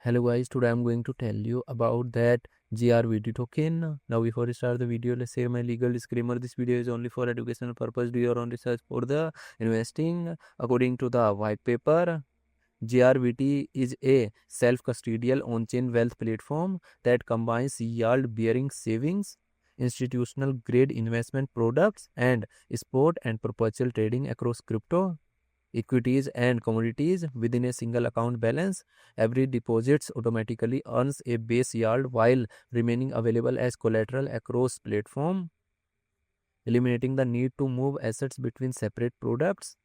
Hello guys, today I'm going to tell you about that Grvt token. Now before I start the video, let's say my legal disclaimer. This video is only for educational purpose. Do your own research for the investing. According to the white paper, Grvt is a self-custodial on-chain wealth platform that combines yield-bearing savings, institutional grade investment products, and spot and perpetual trading across crypto, equities and commodities within a single account balance. Every deposit automatically earns a base yield while remaining available as collateral across platform, eliminating the need to move assets between separate products.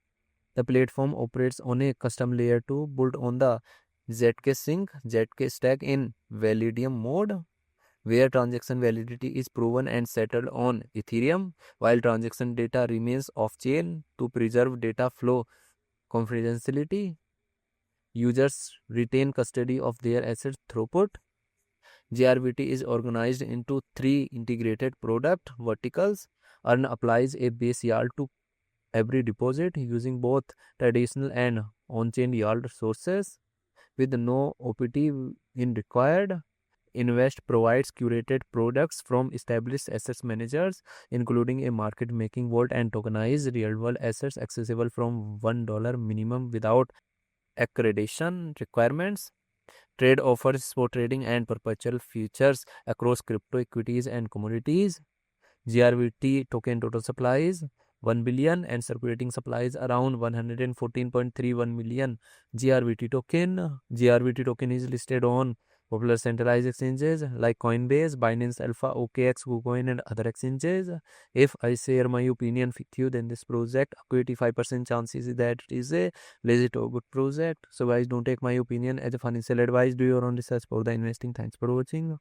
The platform operates on a custom layer 2 built on the ZK Sync ZK stack in Validium mode, where transaction validity is proven and settled on Ethereum, while transaction data remains off-chain to preserve data flow confidentiality. Users retain custody of their assets throughput. Grvt is organized into three integrated product verticals. Earn applies a base yield to every deposit using both traditional and on-chain yield sources with no OPT in required. Invest provides curated products from established assets managers, including a market making vault and tokenized real-world assets accessible from $1 minimum without accreditation requirements. Trade offers spot trading and perpetual futures across crypto, equities, and commodities. Grvt token total supplies 1 billion and circulating supplies around 114.31 million Grvt token. Grvt token is listed on popular centralized exchanges like Coinbase, Binance Alpha, OKX, KuCoin, and other exchanges. If I share my opinion with you, then this project, 85% chances that it is a legit or good project. So guys, don't take my opinion as a financial advice. Do your own research for the investing. Thanks for watching.